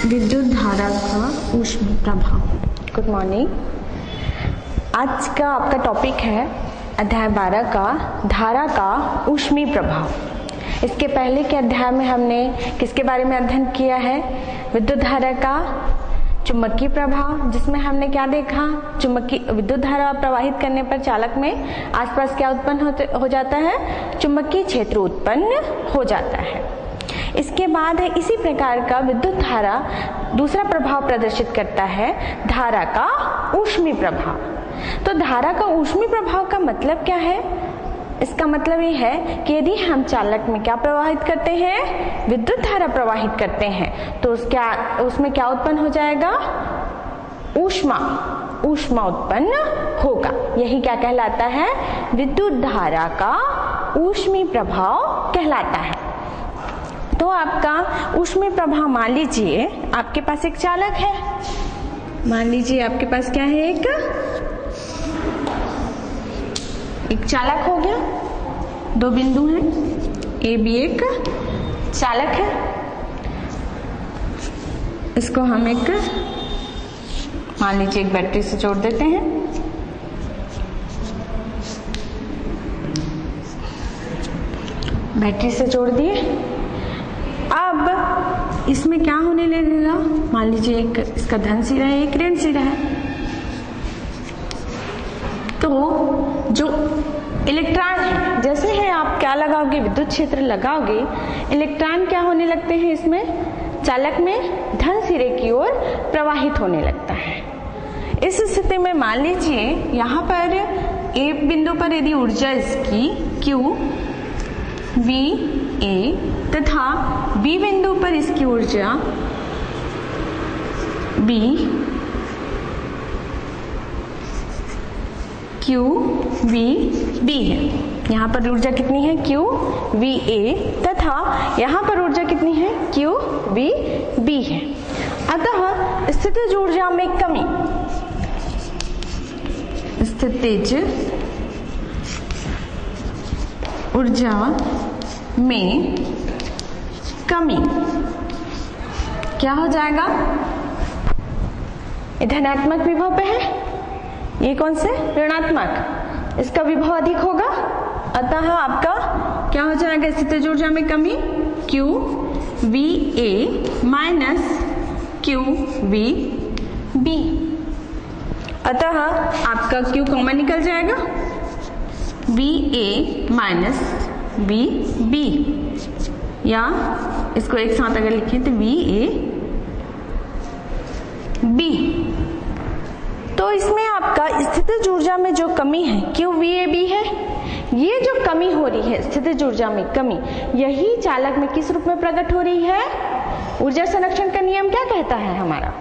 विद्युत धारा का ऊष्मीय प्रभाव। Good morning. आज का आपका टॉपिक है अध्याय 12 का धारा का ऊष्मीय प्रभाव। इसके पहले के अध्याय में हमने किसके बारे में अध्ययन किया है? विद्युत धारा का चुंबकीय प्रभाव, जिसमें हमने क्या देखा? चुंबकीय विद्युत धारा प्रवाहित करने पर चालक में आसपास क्या उत्पन्न हो जाता है? चुंबकीय क्षेत्र उत्पन्न हो जाता है। इसके बाद है इसी प्रकार का विद्युत धारा दूसरा प्रभाव प्रदर्शित करता है, धारा का ऊष्मीय प्रभाव। तो धारा का ऊष्मीय प्रभाव का मतलब क्या है? इसका मतलब ये है कि यदि हम चालक में क्या प्रवाहित करते हैं? विद्युत धारा प्रवाहित करते हैं, तो उसमें क्या उत्पन्न हो जाएगा? ऊष्मा उत्पन्न होगा। यही क्या कहलाता है? विद्युत धारा का ऊष्मीय प्रभाव कहलाता है। तो आपका ऊष्मीय प्रभाव, मान लीजिए आपके पास एक चालक है। मान लीजिए आपके पास क्या है? एक चालक हो गया। दो बिंदु हैं, ए बी एक चालक है। इसको हम एक मान लीजिए एक बैटरी से जोड़ देते हैं। बैटरी से जोड़ दिए। अब इसमें क्या होने लगेगा? मान लीजिए एक इसका धन सिरा है, एक ऋण सिरा है। तो जो इलेक्ट्रॉन है, जैसे है आप क्या लगाओगे? विद्युत क्षेत्र लगाओगे, इलेक्ट्रॉन क्या होने लगते हैं? इसमें चालक में धन सिरे की ओर प्रवाहित होने लगता है। इस स्थिति में मान लीजिए यहाँ पर ए बिंदु पर यदि ऊर्जा इसकी Q V A तथा बी बिंदु पर इसकी ऊर्जा B Q V B है। यहाँ पर ऊर्जा कितनी है? Q V A तथा यहाँ पर ऊर्जा कितनी है? Q V B है। अतः स्थितिज ऊर्जा में कमी, स्थितिज ऊर्जा में कमी क्या हो जाएगा? ये धनात्मक विभव पे है, ये कौन से? ऋणात्मक। इसका विभव अधिक होगा, अतः आपका क्या हो जाएगा? स्थितिज ऊर्जा में कमी Q V A minus Q V B। अतः आपका Q कॉमन निकल जाएगा, V A minus V B, या इसको एक साथ अगर लिखें तो V A B। तो इसमें आपका स्थितिज ऊर्जा में जो कमी है Q V A B है। ये जो कमी हो रही है, स्थितिज ऊर्जा में कमी, यही चालक में किस रूप में प्रकट हो रही है? ऊर्जा संरक्षण का नियम क्या कहता है हमारा?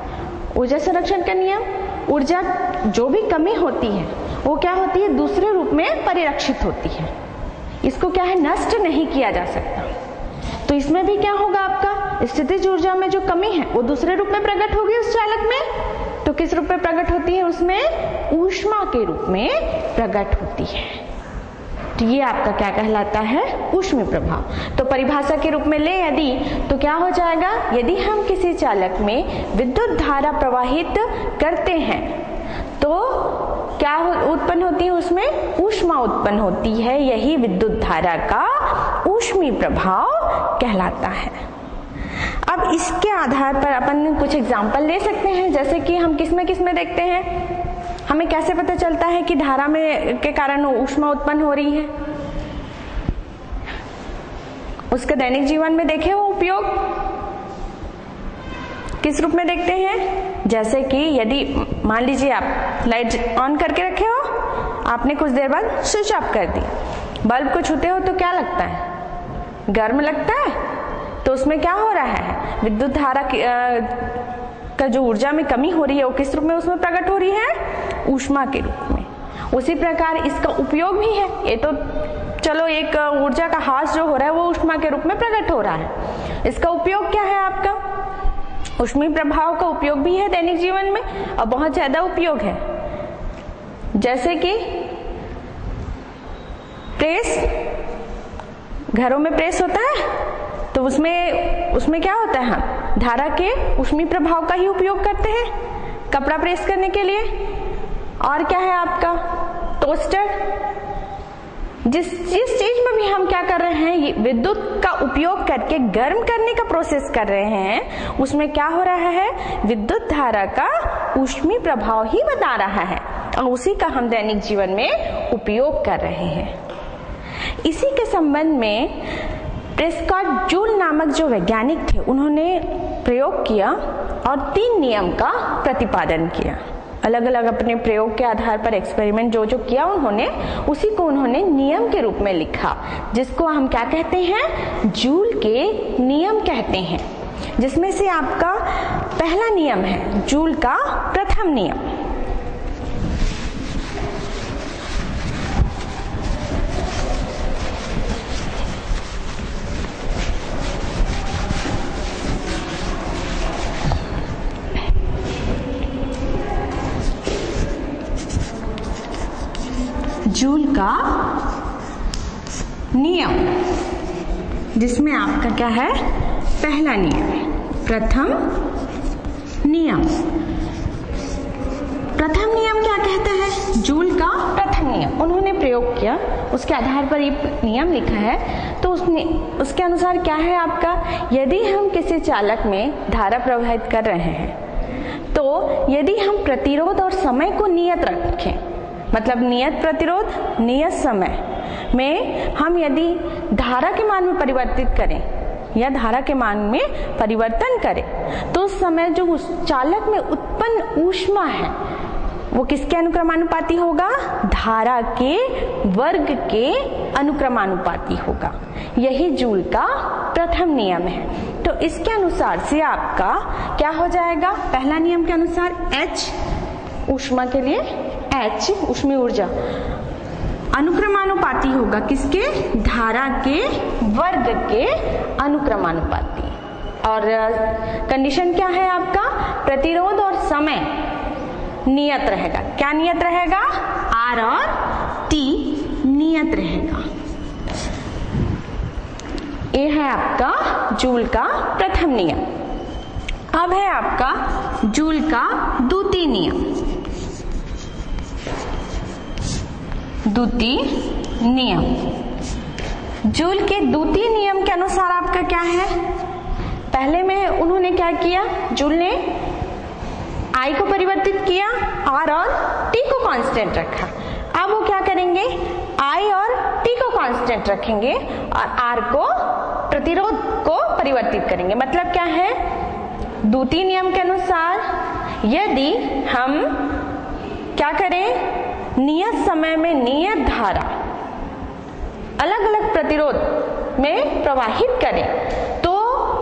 ऊर्जा संरक्षण का नियम, ऊर्जा जो भी कमी होती है वो क्या होती है? दूसरे रूप में परिरक्षित होती है। इसको क्या है? नष्ट नहीं किया जा सकता। तो इसमें भी क्या होगा? आपका स्थितिज ऊर्जा में जो कमी है वो दूसरे रूप में प्रकट होगी उस चालक में। तो किस रूप में प्रकट होती है? उसमें ऊष्मा के रूप में प्रकट होती है। तो ये आपका क्या कहलाता है? ऊष्मीय प्रभाव। तो परिभाषा के रूप में ले यदि, तो क्या हो जाएगा? यदि हम किसी चालक में विद्युत धारा प्रवाहित करते हैं तो क्या उत्पन्न होती है? उसमें ऊष्मा उत्पन्न होती है। यही विद्युत धारा का ऊष्मीय प्रभाव कहलाता है। अब इसके आधार पर अपन कुछ एग्जाम्पल ले सकते हैं, जैसे कि हम किसमें देखते हैं? हमें कैसे पता चलता है कि धारा में के कारण ऊष्मा उत्पन्न हो रही है? उसके दैनिक जीवन में देखे वो उपयोग किस रूप में देखते हैं? जैसे कि यदि मान लीजिए आप लाइट ऑन करके रखे हो, आपने कुछ देर बाद स्विच ऑफ कर दी, बल्ब को छूते हो तो क्या लगता है? गर्म लगता है। तो उसमें क्या हो रहा है? विद्युत धारा का जो ऊर्जा में कमी हो रही है वो किस रूप में उसमें प्रकट हो रही है? ऊष्मा के रूप में। उसी प्रकार इसका उपयोग भी है। ये तो चलो एक ऊर्जा का हास जो हो रहा है वो ऊष्मा के रूप में प्रकट हो रहा है। इसका उपयोग क्या है? आपका ऊष्मीय प्रभाव का उपयोग भी है दैनिक जीवन में, और बहुत ज्यादा उपयोग है। जैसे कि प्रेस, घरों में प्रेस होता है तो उसमें क्या होता है? धारा के ऊष्मीय प्रभाव का ही उपयोग करते हैं कपड़ा प्रेस करने के लिए। और क्या है आपका टोस्टर। जिस चीज में भी हम क्या कर रहे हैं, ये विद्युत का उपयोग करके गर्म करने का प्रोसेस कर रहे हैं, उसमें क्या हो रहा है, विद्युत धारा का ऊष्मीय प्रभाव ही बता रहा है और उसी का हम दैनिक जीवन में उपयोग कर रहे हैं। इसी के संबंध में प्रेस्कॉट जूल नामक जो वैज्ञानिक थे, उन्होंने प्रयोग किया और 3 नियम का प्रतिपादन किया। अलग अलग अपने प्रयोग के आधार पर एक्सपेरिमेंट जो किया उन्होंने, उसी को उन्होंने नियम के रूप में लिखा, जिसको हम क्या कहते हैं, जूल के नियम कहते हैं। जिसमें से आपका पहला नियम है जूल का प्रथम नियम। जूल का नियम, जिसमें आपका क्या है, पहला नियम, प्रथम नियम। प्रथम नियम क्या कहता है, जूल का प्रथम नियम उन्होंने प्रयोग किया, उसके आधार पर ये नियम लिखा है। तो उसके अनुसार क्या है आपका, यदि हम किसी चालक में धारा प्रवाहित कर रहे हैं, तो यदि हम प्रतिरोध और समय को नियत रखें, मतलब नियत प्रतिरोध नियत समय में हम यदि धारा के मान में परिवर्तित करें या धारा के मान में परिवर्तन करें, तो उस समय जो उस चालक में उत्पन्न ऊष्मा है वो किसके अनुक्रमानुपाती होगा, धारा के वर्ग के अनुक्रमानुपाती होगा। यही जूल का प्रथम नियम है। तो इसके अनुसार से आपका क्या हो जाएगा, पहला नियम के अनुसार H ऊष्मा के लिए H ऊष्मीय ऊर्जा अनुक्रमानुपाती होगा किसके, धारा के वर्ग के अनुक्रमानुपाती। और कंडीशन क्या है आपका, प्रतिरोध और समय नियत रहेगा। क्या नियत रहेगा, R और T नियत रहेगा। ये है आपका जूल का प्रथम नियम। अब है आपका जूल का द्वितीय नियम। द्वितीय नियम, जूल के द्वितीय नियम के अनुसार आपका क्या है, पहले में उन्होंने क्या किया, जूल ने I को परिवर्तित किया, R और T को कांस्टेंट रखा। अब वो क्या करेंगे, I और T को कांस्टेंट रखेंगे और R को प्रतिरोध को परिवर्तित करेंगे। मतलब क्या है, द्वितीय नियम के अनुसार यदि हम क्या करें, नियत समय में नियत धारा अलग अलग प्रतिरोध में प्रवाहित करें, तो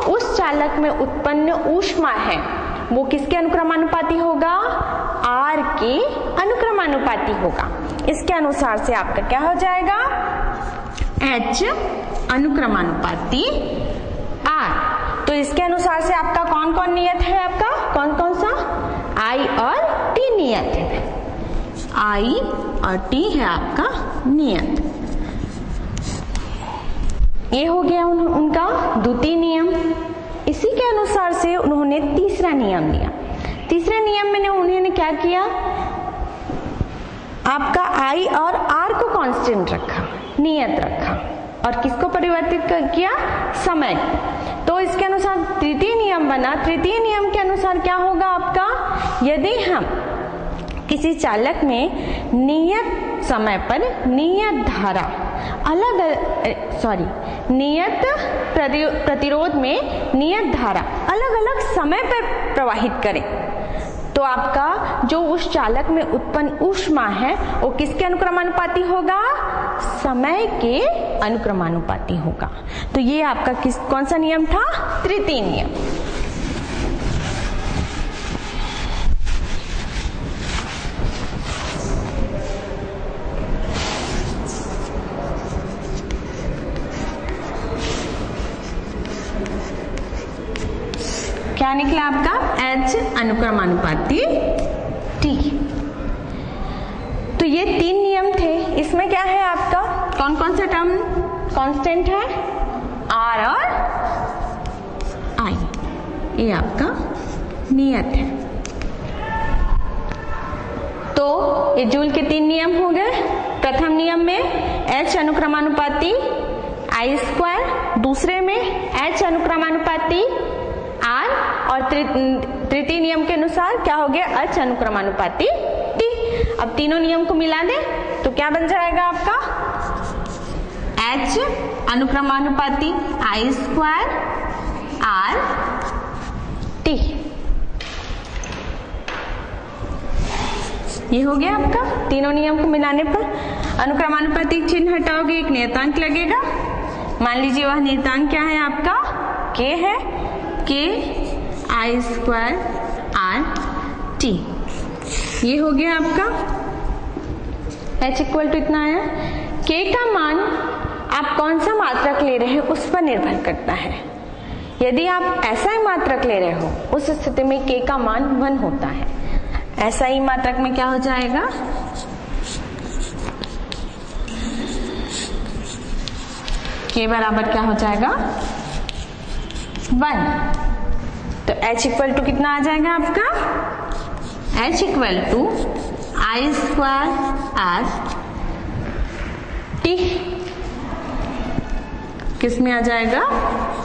उस चालक में उत्पन्न ऊष्मा है वो किसके अनुक्रमानुपाती होगा, R के अनुक्रमानुपाती होगा। इसके अनुसार से आपका क्या हो जाएगा, H अनुक्रमानुपाती R। तो इसके अनुसार से आपका कौन कौन नियत है, आपका कौन कौन सा, I और T नियत है। I और T है आपका नियत। ये हो गया उनका द्वितीय नियम। इसी के अनुसार से उन्होंने तीसरा नियम दिया। तीसरे नियम में उन्होंने क्या किया, आपका I और R को कांस्टेंट रखा, नियत रखा, और किसको परिवर्तित किया, समय। तो इसके अनुसार तृतीय नियम बना। तृतीय नियम के अनुसार क्या होगा आपका, यदि हम किसी चालक में नियत समय पर नियत धारा नियत प्रतिरोध में नियत धारा अलग अलग समय पर प्रवाहित करें, तो आपका जो उस चालक में उत्पन्न ऊष्मा है वो किसके अनुक्रमानुपाती होगा, समय के अनुक्रमानुपाती होगा। तो ये आपका कौन सा नियम था, तृतीय नियम। क्या निकला आपका, H अनुक्रमानुपाती T। तो ये 3 नियम थे। इसमें क्या है आपका, कौन कौन सा टर्म कांस्टेंट है, R और I। ये आपका नियत है। तो ये जूल के 3 नियम हो गए। प्रथम नियम में H अनुक्रमानुपाती I स्क्वायर, दूसरे में H अनुक्रमानुपाती R, और तृतीय नियम के अनुसार क्या हो गया, H अनुक्रमानुपाती T। अब तीनों नियम को मिला दें तो क्या बन जाएगा आपका, H अनुक्रमानुपाती I square R T। ये हो गया आपका। तीनों नियम को मिलाने पर अनुक्रमानुपाती चिन्ह हटाओगे, एक नियतांक लगेगा। मान लीजिए वह नियतांक क्या है आपका, K है, K I square R T। ये हो गया आपका। H इक्वल टू इतना आया। K का मान आप कौन सा मात्रक ले रहे हैं उस पर निर्भर करता है। यदि आप SI मात्रक ले रहे हो उस स्थिति में K का मान 1 होता है। SI मात्रक में क्या हो जाएगा, K बराबर क्या हो जाएगा 1। तो H इक्वल टू कितना आ जाएगा आपका, H equal to I square R T। किस में आ जाएगा,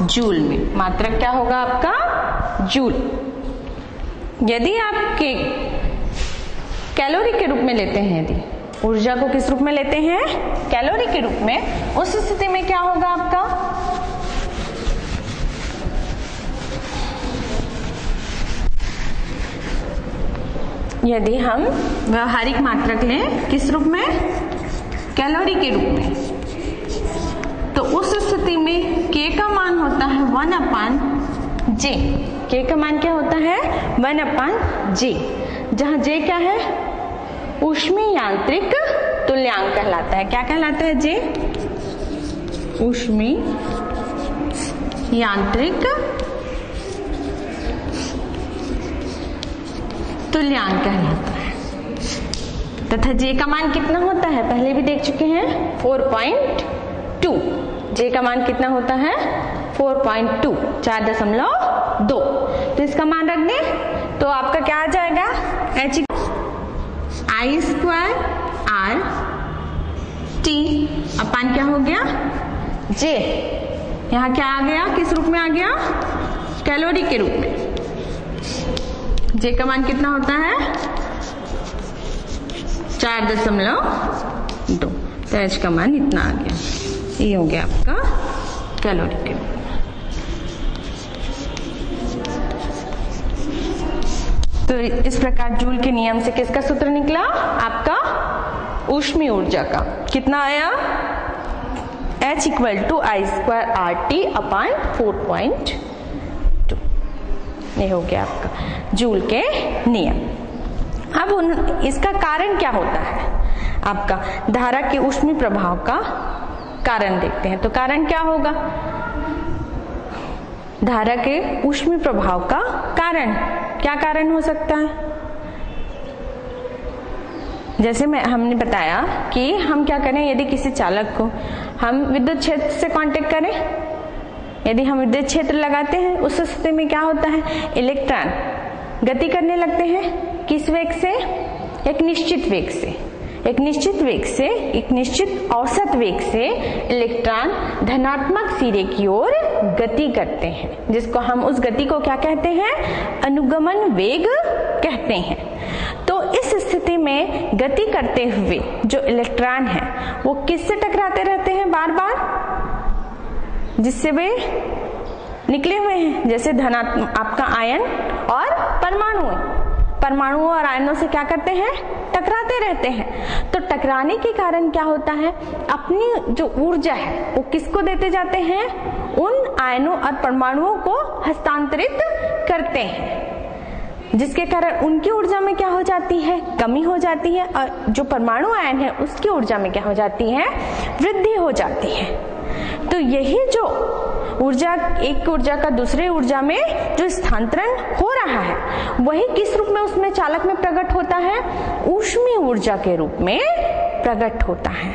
जूल में। मात्रक क्या होगा आपका, जूल। यदि आप कैलोरी के रूप में लेते हैं, यदि ऊर्जा को किस रूप में लेते हैं, कैलोरी के रूप में, उस स्थिति में क्या होगा आपका, यदि हम व्यवहारिक मात्रक लें किस रूप में, कैलोरी के रूप में, तो उस स्थिति में K का मान होता है 1/J। K का मान क्या होता है, 1/J, जहां J क्या है, ऊष्मीय यांत्रिक तुल्यांक कहलाता है। क्या कहलाता है J, ऊष्मीय यांत्रिक तुल्यांक कहलाता है। तथा J का मान कितना होता है, पहले भी देख चुके हैं, 4.2। J का मान कितना होता है, 4.2, 4.2। तो इसका मान रख दें तो आपका क्या आ जाएगा, H I square R T अपान क्या हो गया, J। यहाँ क्या आ गया, किस रूप में आ गया, कैलोरी के रूप में। J का मान कितना होता है, 4.2। तो H का मान इतना आ गया। ये हो गया आपका कैलोरी के रूप में। तो इस प्रकार जूल के नियम से किसका सूत्र निकला, आपका ऊष्मीय ऊर्जा का। कितना आया, H equal to I square RT upon 4.2। ये हो गया आपका जूल के नियम। अब इसका कारण क्या होता है, आपका धारा के ऊष्मीय प्रभाव का कारण देखते हैं। तो कारण क्या होगा, धारा के ऊष्मीय प्रभाव का कारण क्या कारण हो सकता है, जैसे हमने बताया कि हम क्या करें, यदि किसी चालक को हम विद्युत क्षेत्र से कांटेक्ट करें, यदि हम विद्युत क्षेत्र लगाते हैं उस स्थिति में क्या होता है, इलेक्ट्रॉन गति करने लगते हैं। किस वेग से, एक निश्चित वेग से, एक निश्चित वेग से, एक निश्चित औसत वेग से इलेक्ट्रॉन धनात्मक सिरे की ओर गति करते हैं, जिसको हम उस गति को क्या कहते हैं, अनुगमन वेग कहते हैं। तो इस स्थिति में गति करते हुए जो इलेक्ट्रॉन है वो किससे टकराते रहते हैं बार बार, जिससे वे निकले हुए हैं, जैसे धनात्मक आपका आयन और परमाणुओं और आयनों से क्या करते हैं, टकराते रहते हैं। तो टकराने के कारण क्या होता है, अपनी जो ऊर्जा है वो किसको देते जाते हैं, उन आयनों और परमाणुओं को हस्तांतरित करते हैं, जिसके कारण उनकी ऊर्जा में क्या हो जाती है, कमी हो जाती है, और जो परमाणु आयन है उसकी ऊर्जा में क्या हो जाती है, वृद्धि हो जाती है। तो यही जो ऊर्जा, एक ऊर्जा का दूसरे ऊर्जा में जो स्थानांतरण हो रहा है, वही किस रूप में उसमें चालक में प्रकट होता है, ऊष्मीय ऊर्जा के रूप में प्रकट होता है।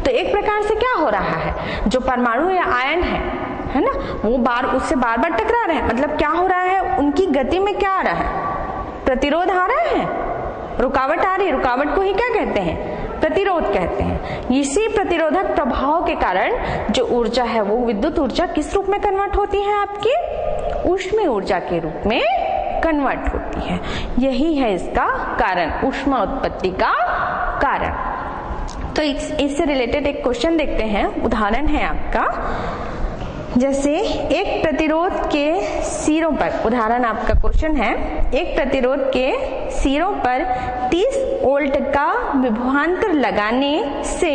तो एक प्रकार से क्या हो रहा है, जो परमाणु या आयन है है ना, वो उससे बार बार टकरा रहे हैं, मतलब क्या हो रहा है, उनकी गति में क्या आ रहा है, प्रतिरोध आ रहा है, रुकावट आ रही है। रुकावट को ही क्या कहते हैं, प्रतिरोध कहते हैं। इसी प्रतिरोधक प्रभाव के कारण जो ऊर्जा है वो विद्युत ऊर्जा किस रूप में कन्वर्ट होती है, आपकी ऊष्मीय ऊर्जा के रूप में कन्वर्ट होती है। यही है इसका कारण, ऊष्मा उत्पत्ति का कारण। तो इससे रिलेटेड एक क्वेश्चन देखते हैं, उदाहरण है आपका, जैसे एक प्रतिरोध के सिरों पर, उदाहरण आपका क्वेश्चन है, एक प्रतिरोध के सिरों पर 30 वोल्ट का विभवांतर लगाने से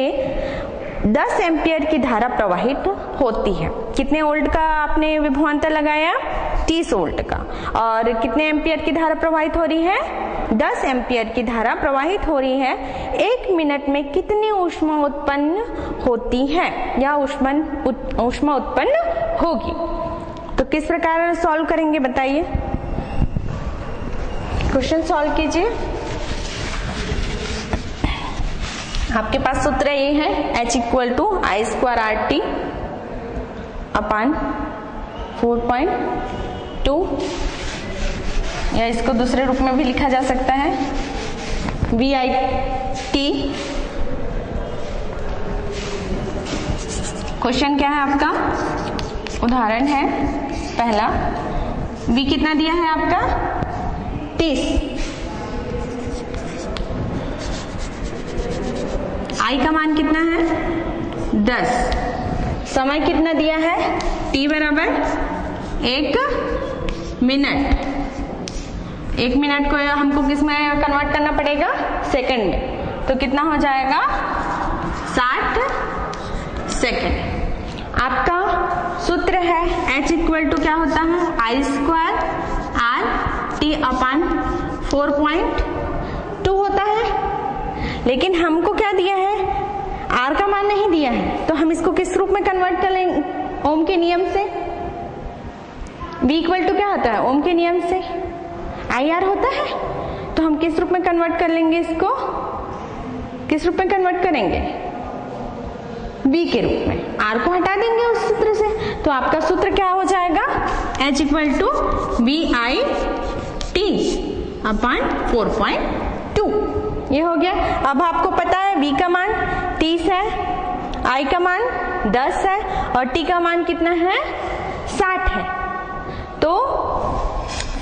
10 एम्पियर की धारा प्रवाहित होती है। कितने वोल्ट का आपने विभवांतर लगाया, 30 वोल्ट का, और कितने एम्पियर की धारा प्रवाहित हो रही है, 10 एम्पियर की धारा प्रवाहित हो रही है। 1 मिनट में कितनी ऊष्मा उत्पन्न होती है या ऊष्मा उत्पन्न होगी। तो किस प्रकार सॉल्व करेंगे बताइए, क्वेश्चन सॉल्व कीजिए। आपके पास सूत्र ये है, H = I² RT अपान 4.2, या इसको दूसरे रूप में भी लिखा जा सकता है VIT। क्वेश्चन क्या है आपका, उदाहरण है पहला, V कितना दिया है आपका 30, I का मान कितना है 10, समय कितना दिया है T बराबर 1 मिनट। 1 मिनट को हमको किस में कन्वर्ट करना पड़ेगा, सेकंड में, तो कितना हो जाएगा 60 सेकंड। आपका सूत्र है H = क्या होता है, I² RT अपान 4.2 होता है। लेकिन हमको क्या दिया है, R का मान नहीं दिया है, तो हम इसको किस रूप में कन्वर्ट करेंगे, ओम के नियम से। V = क्या होता है, ओम के नियम से IR होता है, तो हम किस रूप में कन्वर्ट कर लेंगे, इसको किस रूप में कन्वर्ट करेंगे, V के रूप में। R को हटा देंगे उस सूत्र से, तो आपका सूत्र क्या हो जाएगा, H = VIT अपान 4.2। ये हो गया। अब आपको पता है V का मान 30 है, I का मान 10 है और T का मान कितना है 60 है। तो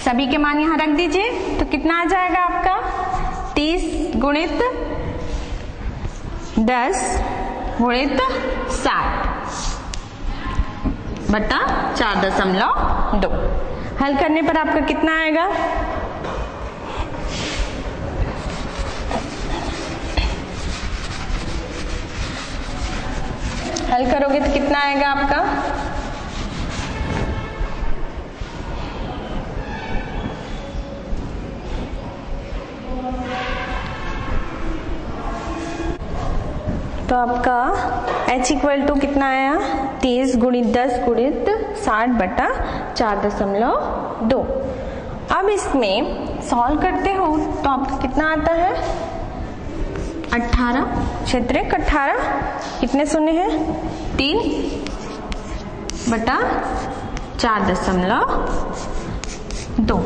सभी के मान यहां रख दीजिए, तो कितना आ जाएगा आपका 30 × 10 × 60 बटा 4.2। हल करने पर आपका कितना आएगा, हल करोगे तो कितना आएगा आपका, तो आपका H = कितना आया 30 × 10 × 60 बटा 4.2। अब इसमें सॉल्व करते हो तो आपका कितना आता है 18, क्षेत्रक 18, कितने शून्य है 3 बटा 4.2।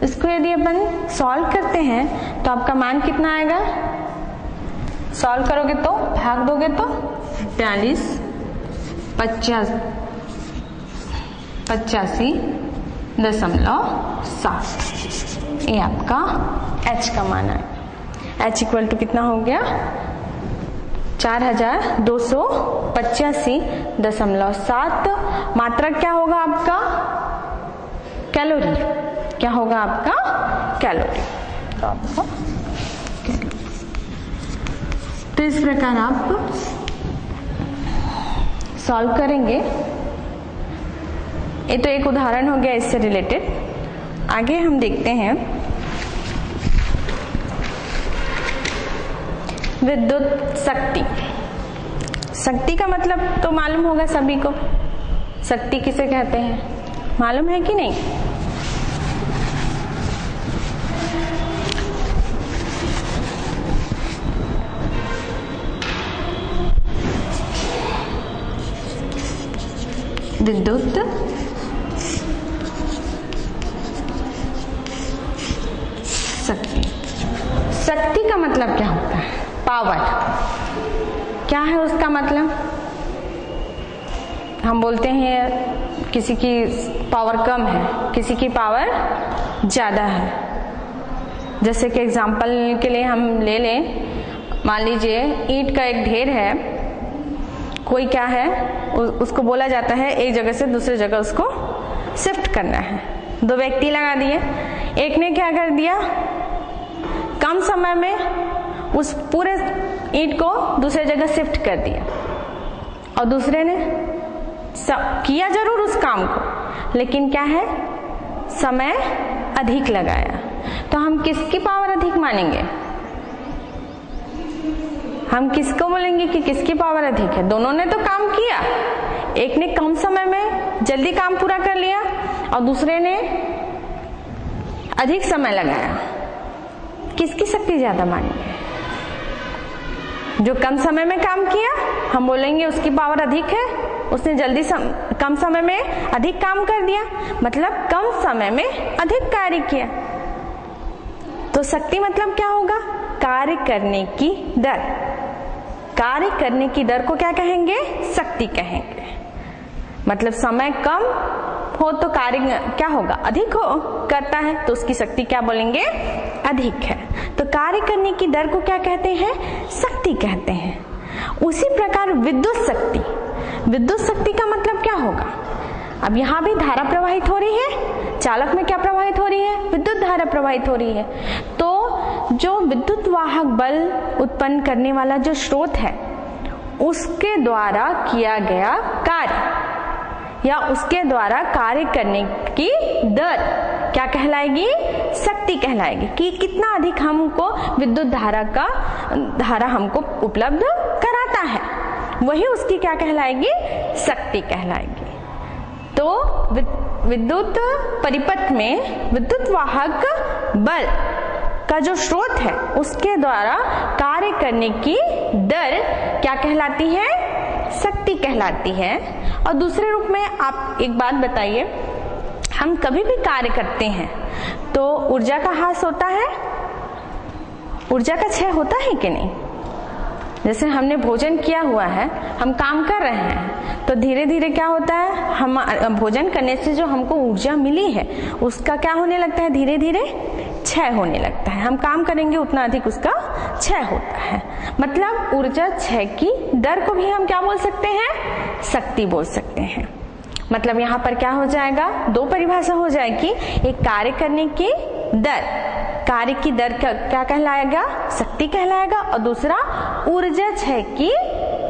इसको यदि अपन सॉल्व करते हैं तो आपका मान कितना आएगा, सॉल्व करोगे तो भाग दोगे तो 85.7, ये आपका H का मान है। H = कितना हो गया 4285.7। मात्रा क्या होगा आपका, कैलोरी, क्या होगा आपका कैलोरी। तो आपका तो इस प्रकार आप सॉल्व करेंगे। ये तो एक उदाहरण हो गया इससे रिलेटेड। आगे हम देखते हैं विद्युत शक्ति। शक्ति का मतलब तो मालूम होगा सभी को, शक्ति किसे कहते हैं, मालूम है कि नहीं। विद्युत शक्ति। शक्ति का मतलब क्या होता है? पावर। क्या है उसका मतलब? हम बोलते हैं किसी की पावर कम है, किसी की पावर ज़्यादा है। जैसे कि एग्जाम्पल के लिए हम ले लें, मान लीजिए ईंट का एक ढेर है, कोई क्या है उसको बोला जाता है एक जगह से दूसरी जगह उसको शिफ्ट करना है। दो व्यक्ति लगा दिए, एक ने क्या कर दिया, कम समय में उस पूरे ईंट को दूसरी जगह शिफ्ट कर दिया, और दूसरे ने किया जरूर उस काम को, लेकिन क्या है, समय अधिक लगाया। तो हम किसकी पावर अधिक मानेंगे? हम किसको बोलेंगे कि किसकी पावर अधिक है? दोनों ने तो काम किया, एक ने कम समय में जल्दी काम पूरा कर लिया और दूसरे ने अधिक समय लगाया। किसकी शक्ति ज्यादा मानेंगे? जो कम समय में काम किया हम बोलेंगे उसकी पावर अधिक है, उसने कम समय में अधिक काम कर दिया, मतलब कम समय में अधिक कार्य किया। तो शक्ति मतलब क्या होगा? कार्य करने की दर। कार्य करने की दर को क्या कहेंगे? शक्ति कहेंगे। मतलब समय कम हो तो कार्य क्या होगा? अधिक हो करता है, तो उसकी शक्ति क्या बोलेंगे? अधिक है। तो कार्य करने की दर को क्या कहते हैं? शक्ति कहते हैं। उसी प्रकार विद्युत शक्ति, विद्युत शक्ति का मतलब क्या होगा? अब यहाँ भी धारा प्रवाहित हो रही है, चालक में क्या प्रवाहित हो रही है? विद्युत धारा प्रवाहित हो रही है। तो जो विद्युत वाहक बल उत्पन्न करने वाला जो स्रोत है, उसके द्वारा किया गया कार्य या उसके द्वारा कार्य करने की दर क्या कहलाएगी? शक्ति कहलाएगी। कि कितना अधिक हमको विद्युत धारा हमको उपलब्ध कराता है, वही उसकी क्या कहलाएगी? शक्ति कहलाएगी। तो विद्युत परिपथ में विद्युत वाहक बल का जो स्रोत है उसके द्वारा कार्य करने की दर क्या कहलाती है? शक्ति कहलाती है। और दूसरे रूप में आप एक बात बताइए, हम कभी भी कार्य करते हैं तो ऊर्जा का ह्रास होता है, ऊर्जा का क्षय होता है कि नहीं? जैसे हमने भोजन किया हुआ है, हम काम कर रहे हैं, तो धीरे धीरे क्या होता है, हम भोजन करने से जो हमको ऊर्जा मिली है उसका क्या होने लगता है? धीरे धीरे क्षय होने लगता है। हम काम करेंगे उतना अधिक उसका क्षय होता है। मतलब ऊर्जा क्षय की दर को भी हम क्या बोल सकते हैं? शक्ति बोल सकते हैं। मतलब यहाँ पर क्या हो जाएगा? दो परिभाषा हो जाएगी। एक कार्य करने की दर, कार्य की दर क्या कहलाएगा? शक्ति कहलाएगा। और दूसरा ऊर्जा क्षय की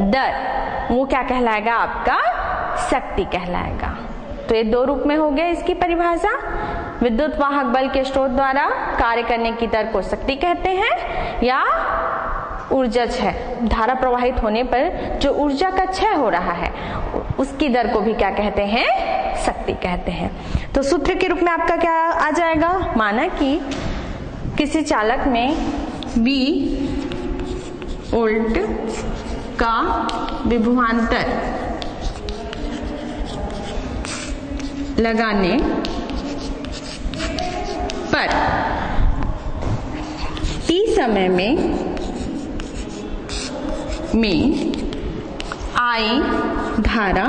दर, वो क्या कहलाएगा? आपका शक्ति कहलाएगा। तो ये दो रूप में हो गया इसकी परिभाषा। विद्युत वाहक बल के स्रोत द्वारा कार्य करने की दर को शक्ति कहते हैं, या ऊर्जा क्षय, धारा प्रवाहित होने पर जो ऊर्जा का क्षय हो रहा है उसकी दर को भी क्या कहते हैं? शक्ति कहते हैं। तो सूत्र के रूप में आपका क्या आ जाएगा? माना कि किसी चालक में V वोल्ट का विभवांतर लगाने पर T समय में I धारा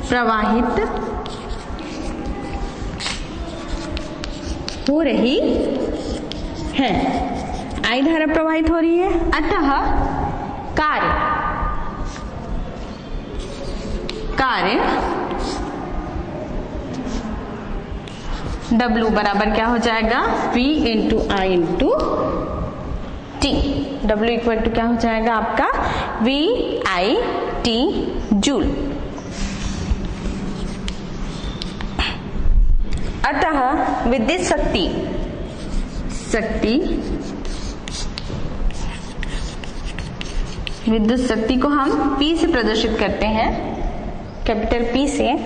प्रवाहित हो रही है, I धारा प्रवाहित हो रही है। अतः कार्य W बराबर क्या हो जाएगा? V into I into T। W equal to क्या हो जाएगा आपका? V I T joule. अतः विद्युत शक्ति को हम P से प्रदर्शित करते हैं, कैपिटल P से।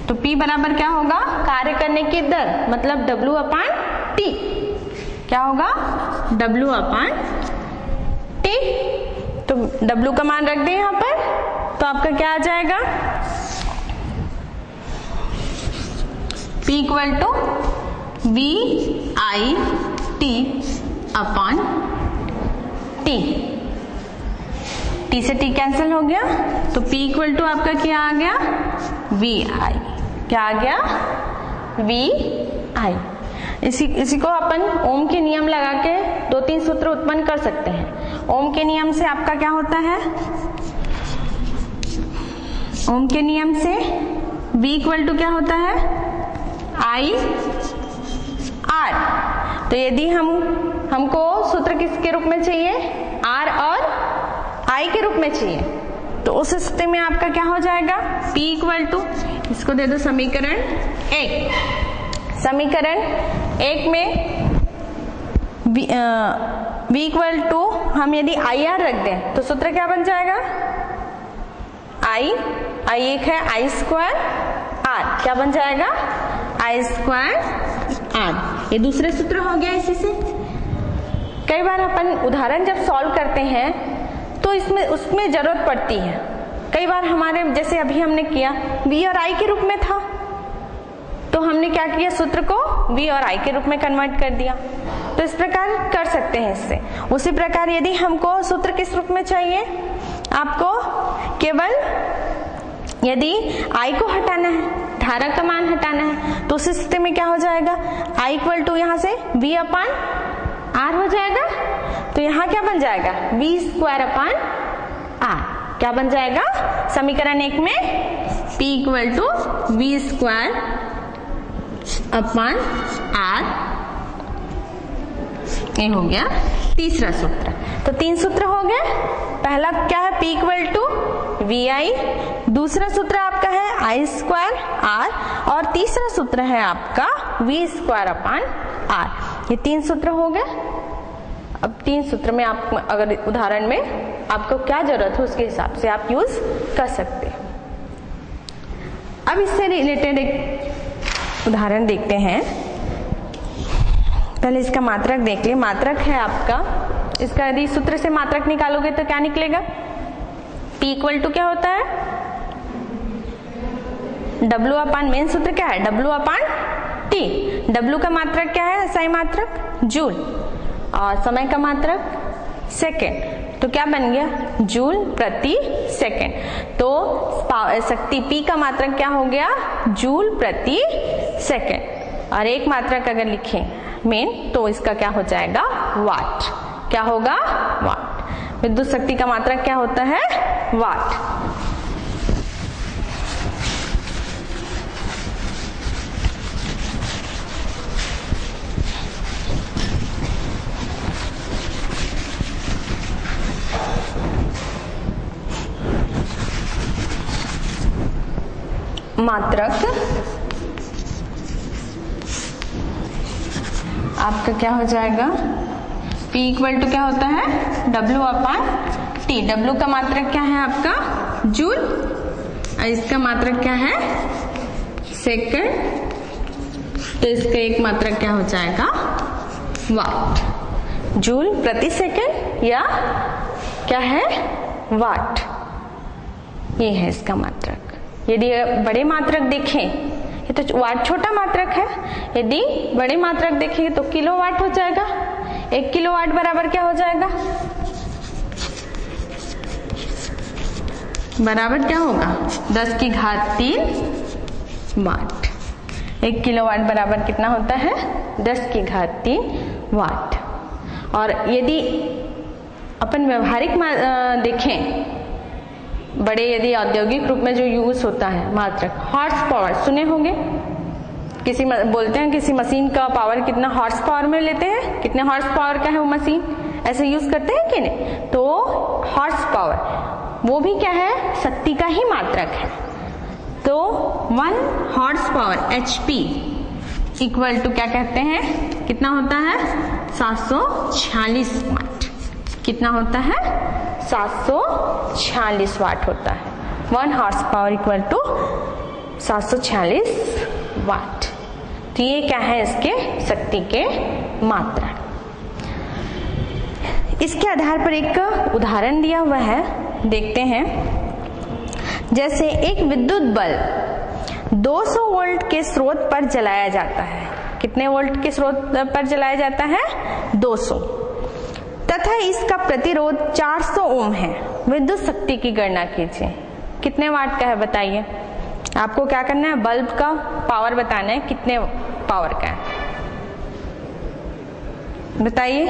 तो P बराबर क्या होगा? कार्य करने की दर, मतलब W अपान T। क्या होगा? W अपान T। तो W का मान रख दें यहाँ पर, तो आपका क्या आ जाएगा? P equal to V I T upon T, T से टी कैंसिल हो गया, तो P इक्वल टू आपका क्या आ गया, वी आई, क्या आ गया, वी आई। इसी को अपन ओम के नियम लगा के 2-3 सूत्र उत्पन्न कर सकते हैं। ओम के नियम से आपका क्या होता है, ओम के नियम से V इक्वल टू क्या होता है, आई आर। तो यदि हमको सूत्र किसके रूप में चाहिए, R और I के रूप में चाहिए, तो उस स्थिति में आपका क्या हो जाएगा, P इक्वल टू, इसको दे दो समीकरण 1। समीकरण 1 में V इक्वल टू हम यदि आई आर रख दें तो सूत्र क्या बन जाएगा, आई एक है आई स्क्वायर आर, क्या बन जाएगा, आई स्क्वायर आर। ये दूसरे सूत्र हो गया। इसी से कई बार अपन उदाहरण जब सॉल्व करते हैं तो उसमें जरूरत पड़ती है। कई बार हमारे जैसे अभी हमने किया V और I के रूप में था, तो हमने क्या किया, सूत्र को V और I के रूप में कन्वर्ट कर दिया। तो इस प्रकार कर सकते हैं इससे। उसी प्रकार यदि हमको सूत्र किस रूप में चाहिए, आपको केवल यदि I को हटाना है, धारा का मान हटाना है, तो उस स्थिति में क्या हो जाएगा, I इक्वल टू यहाँ से V अपान R हो जाएगा। तो यहाँ क्या बन जाएगा, V स्क्वायर अपान R, क्या बन जाएगा, समीकरण 1 में P equal to V square upon R। ये हो गया तीसरा सूत्र। तो 3 सूत्र हो गए। पहला क्या है, P इक्वल टू वी आई, दूसरा सूत्र आपका है आई स्क्वायर आर, और तीसरा सूत्र है आपका V स्क्वायर अपॉन R। ये 3 सूत्र हो गए। अब 3 सूत्र में आप अगर उदाहरण में आपको क्या जरूरत हो उसके हिसाब से आप यूज कर सकते हैं। अब इससे रिलेटेड एक उदाहरण देखते हैं। पहले इसका मात्रक देख लिया। मात्रक है आपका, इसका यदि सूत्र से मात्रक निकालोगे तो क्या निकलेगा, P इक्वल टू क्या होता है, W अपान, मेन सूत्र क्या है, W अपान T। W का मात्रक क्या है, SI मात्रक जूल, और समय का मात्रक सेकेंड। तो क्या बन गया, जूल प्रति सेकेंड। तो शक्ति P का मात्रक क्या हो गया, जूल प्रति सेकेंड। और एक मात्रक अगर लिखें मेन, तो इसका क्या हो जाएगा, वाट। क्या होगा, वाट। विद्युत शक्ति का मात्रक क्या होता है, वाट। मात्रक आपका क्या हो जाएगा, P इक्वल टू क्या होता है, W अपान T। W का मात्रक क्या है आपका, जूल, और इसका मात्रक क्या है, सेकंड। तो इसका एक मात्रक क्या हो जाएगा, वाट। जूल प्रति सेकंड या क्या है, वाट। ये है इसका मात्रक। यदि बड़े मात्रक देखें, ये तो वाट छोटा मात्रक है, यदि बड़े मात्रक देखेंगे तो किलोवाट हो जाएगा। 1 किलोवाट बराबर क्या हो जाएगा, बराबर क्या होगा, 10 की घात 3 वाट। 1 किलोवाट बराबर कितना होता है, 10 की घात 3 वाट। और यदि अपन व्यवहारिक देखें, बड़े यदि औद्योगिक रूप में जो यूज होता है मात्रक, हॉर्स पावर सुने होंगे, बोलते हैं किसी मशीन का पावर कितना हॉर्स पावर में लेते हैं, कितने हॉर्स पावर का है वो मशीन, ऐसे यूज करते हैं कि नहीं। तो हॉर्स पावर वो भी क्या है, शक्ति का ही मात्रक है। तो 1 horsepower HP equal to क्या कहते हैं, कितना होता है, 746 वाट। कितना होता है, 746 वाट होता है। 1 हॉर्स पावर इक्वल टू 746 वाट। तो ये क्या है, इसके शक्ति के मात्रा। इसके आधार पर एक उदाहरण दिया हुआ है, देखते हैं। जैसे एक विद्युत बल्ब 200 वोल्ट के स्रोत पर जलाया जाता है। कितने वोल्ट के स्रोत पर जलाया जाता है? 200, तथा इसका प्रतिरोध 400 ओम है। विद्युत शक्ति की गणना कीजिए। कितने वाट का है बताइए। आपको क्या करना है? बल्ब का पावर बताना है, कितने पावर का है बताइए।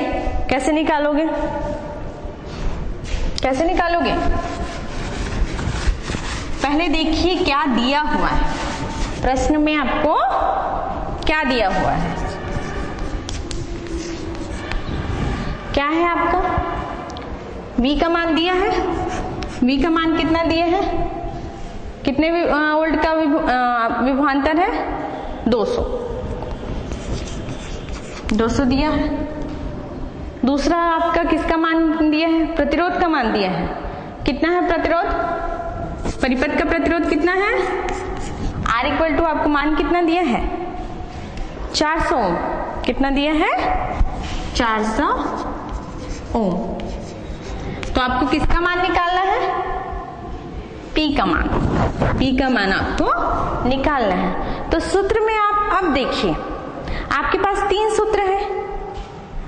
कैसे निकालोगे? कैसे निकालोगे? पहले देखिए क्या दिया हुआ है प्रश्न में, आपको क्या दिया हुआ है। क्या है आपका? V का मान दिया है। V का मान कितना दिया है? कितने वोल्ट का विभवांतर है? 200 दिया है। दूसरा आपका किसका मान दिया है? प्रतिरोध का मान दिया है। कितना है प्रतिरोध? परिपथ का प्रतिरोध कितना है? R इक्वल टू आपको मान कितना दिया है? 400 ओम। कितना दिया है? 400 ओम। तो आपको किसका मान निकालना है? P का मान। P का मान आपको निकालना है। तो सूत्र में आप अब देखिए, आपके पास 3 सूत्र है।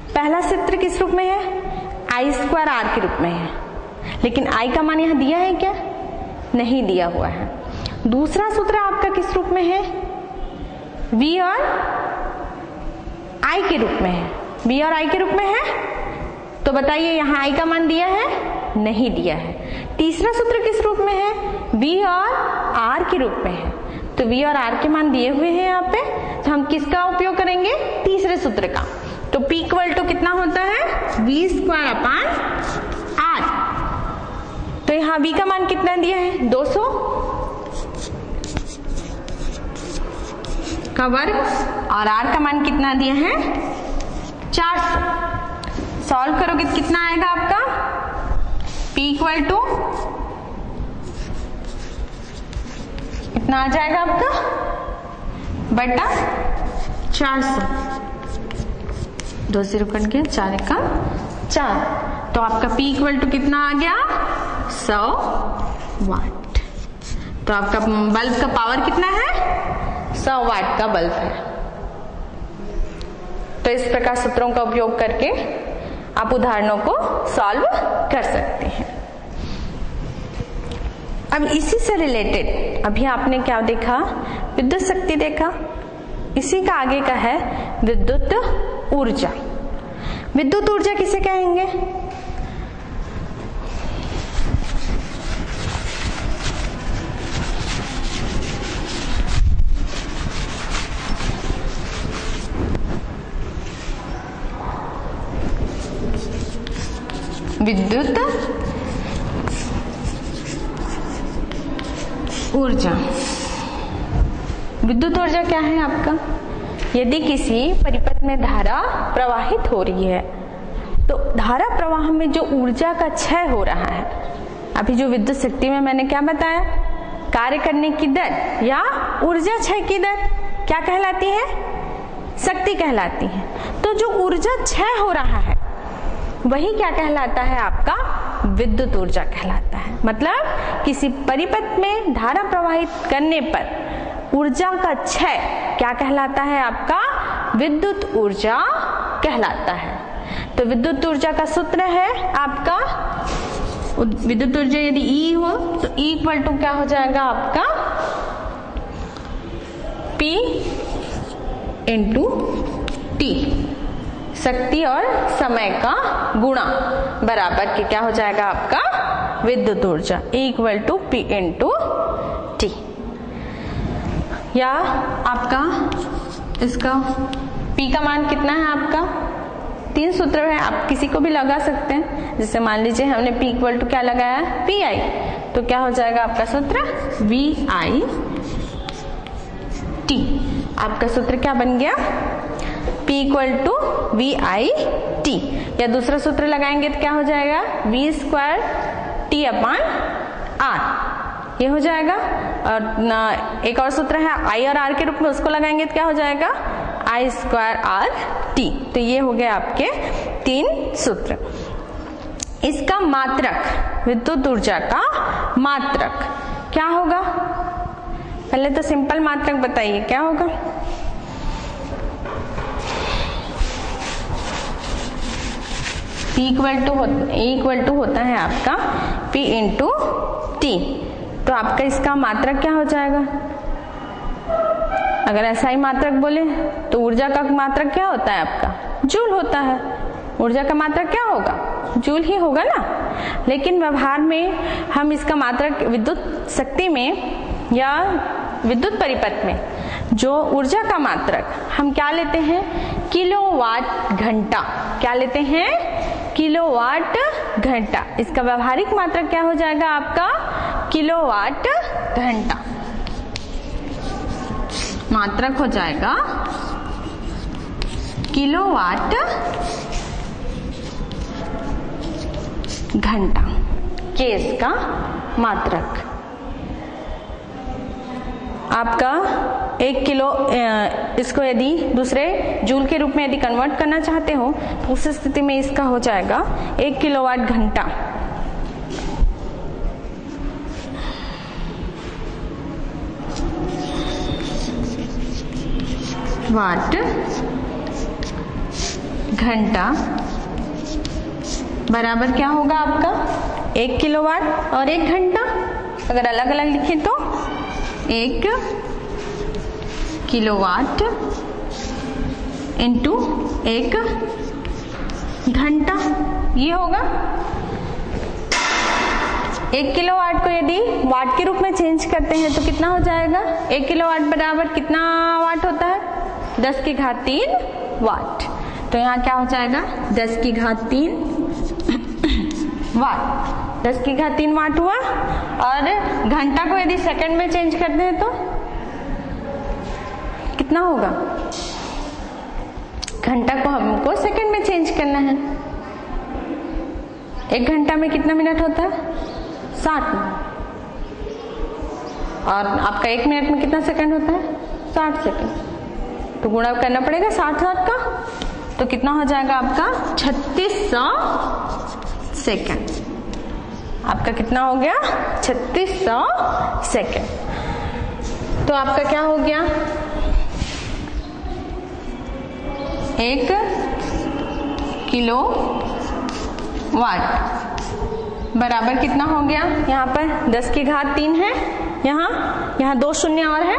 पहला सूत्र किस रूप में है? I² R के रूप में है, लेकिन I का मान यहां दिया है क्या? नहीं दिया हुआ है। दूसरा सूत्र आपका किस रूप में है? V और I के रूप में है। V और I के रूप में है, तो बताइए यहां I का मान दिया है? नहीं दिया है। तीसरा सूत्र किस रूप में है? V और R के रूप में है, तो V और R के मान दिए हुए हैं यहाँ पे, तो हम किसका उपयोग करेंगे? तीसरे सूत्र का। तो P इक्वल टू कितना होता है? V² अपान R। तो यहाँ V का मान कितना दिया है? 200 का वर्ग, और R का मान कितना दिया है? 400। सॉल्व करोगे तो कितना आएगा आपका? P इक्वल टू कितना आ जाएगा आपका? बटा 400। 2 0 कट गया, 4 का 4। तो आपका P इक्वल टू कितना आ गया? 100 वाट। तो आपका बल्ब का पावर कितना है? 100 वाट का बल्ब है। तो इस प्रकार सूत्रों का उपयोग करके आप उदाहरणों को सॉल्व कर सकते हैं। अब इसी से रिलेटेड अभी आपने क्या देखा? विद्युत शक्ति देखा। इसी का आगे का है विद्युत ऊर्जा। विद्युत ऊर्जा किसे कहेंगे? विद्युत ऊर्जा। विद्युत ऊर्जा क्या है आपका? यदि किसी परिपथ में धारा प्रवाहित हो रही है, तो धारा प्रवाह में जो ऊर्जा का क्षय हो रहा है, अभी जो विद्युत शक्ति में मैंने क्या बताया? कार्य करने की दर या ऊर्जा क्षय की दर क्या कहलाती है? शक्ति कहलाती है। तो जो ऊर्जा क्षय हो रहा है वही क्या कहलाता है? आपका विद्युत ऊर्जा कहलाता है। मतलब किसी परिपथ में धारा प्रवाहित करने पर ऊर्जा का क्षय क्या कहलाता है? आपका विद्युत ऊर्जा कहलाता है। तो विद्युत ऊर्जा का सूत्र है आपका, विद्युत ऊर्जा यदि E हो तो E इक्वल टू क्या हो जाएगा आपका? P into T। शक्ति और समय का गुणा बराबर के क्या हो जाएगा आपका? विद्युत ऊर्जा। E equal to P into T। या आपका इसका P का मान कितना है आपका? 3 सूत्र है, आप किसी को भी लगा सकते हैं। जैसे मान लीजिए हमने P इक्वल टू क्या लगाया? PI। तो क्या हो जाएगा आपका सूत्र? VI T। आपका सूत्र क्या बन गया? P equal to VI T। या दूसरा सूत्र लगाएंगे तो क्या हो जाएगा? V² T अपान R। ये हो जाएगा। और एक और सूत्र है I और R के रूप में, उसको लगाएंगे तो क्या हो जाएगा? I² R T। तो ये हो गया आपके 3 सूत्र। इसका मात्रक, विद्युत ऊर्जा का मात्रक क्या होगा? पहले तो सिंपल मात्रक बताइए क्या होगा। इक्वल टू होता है आपका P इंटू टी। तो आपका इसका मात्रक क्या हो जाएगा? अगर ऐसा ही मात्रक बोले तो ऊर्जा का मात्रक क्या होता है आपका? जूल होता है। ऊर्जा का मात्रक क्या होगा? जूल ही होगा ना। लेकिन व्यवहार में हम इसका मात्रक विद्युत शक्ति में या विद्युत परिपथ में जो ऊर्जा का मात्रक हम क्या लेते हैं? किलोवाट घंटा। क्या लेते हैं? किलोवाट घंटा। इसका व्यवहारिक मात्रक क्या हो जाएगा आपका? किलोवाट घंटा। मात्रक हो जाएगा किलोवाट घंटा के इसका मात्रक। आपका 1 किलो इसको यदि दूसरे जूल के रूप में यदि कन्वर्ट करना चाहते हो तो उस स्थिति में इसका हो जाएगा 1 किलोवाट घंटा। वाट घंटा बराबर क्या होगा आपका? 1 किलोवाट और 1 घंटा। अगर अलग अलग लिखें तो 1 किलोवाट इंटू 1 घंटा ये होगा। 1 किलोवाट को यदि वाट के रूप में चेंज करते हैं तो कितना हो जाएगा? 1 किलोवाट बराबर कितना वाट होता है? 10 की घात 3 वाट। तो यहाँ क्या हो जाएगा? 10 की घात 3 वाट। 10 की घात 3 वाट हुआ। और घंटा को यदि सेकंड में चेंज करते हैं तो कितना होगा? घंटा को हमको सेकंड में चेंज करना है। 1 घंटा में कितना मिनट होता है? 60 मिनट। और आपका 1 मिनट में कितना सेकंड होता है? 60 सेकंड। तो गुणा करना पड़ेगा 60 का। तो कितना हो जाएगा आपका? 3600 सेकंड। आपका कितना हो गया? 3600 सेकंड। तो आपका क्या हो गया? 1 किलो वाट बराबर कितना हो गया? यहाँ पर 10 की घात 3 है, यहाँ 2 शून्य और है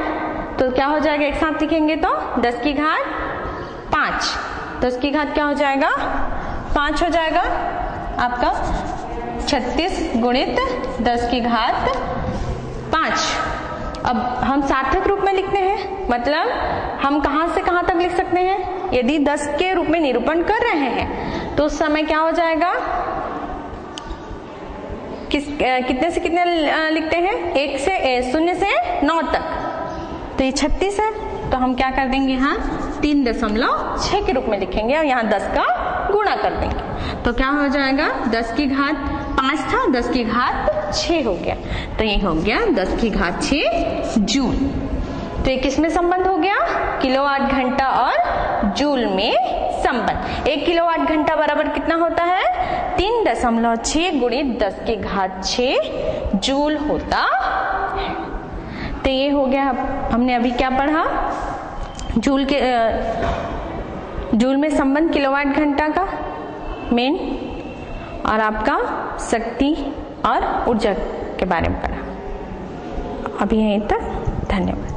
तो क्या हो जाएगा? एक साथ लिखेंगे तो 10 की घात 5। 10 की घात क्या हो जाएगा? 5 हो जाएगा आपका। 36 गुणित 10 की घात 5। अब हम सार्थक रूप में लिखते हैं, मतलब हम कहां से कहां तक लिख सकते हैं? यदि 10 के रूप में निरूपण कर रहे हैं तो उस समय क्या हो जाएगा? कितने से कितने लिखते हैं? 1 से 0 से 9 तक। तो ये 36 है तो हम क्या कर देंगे? यहाँ 3.6 के रूप में लिखेंगे और यहाँ 10 का गुणा कर देंगे। तो क्या हो जाएगा? 10 की घात 5 था, 10 की घात 6 हो गया। तो ये हो गया 10 की घात 6 जूल। तो ये किसमें संबंध हो गया? किलोवाट घंटा और जूल में संबंध। 1 किलोवाट घंटा बराबर कितना होता है? 3.6 गुणित 10 की घात 6 जूल होता है। तो ये हो गया। हमने अभी क्या पढ़ा? जूल में संबंध किलोवाट घंटा का मेन, और आपका शक्ति और ऊर्जा के बारे में पढ़ा। अभी यहीं तक। धन्यवाद।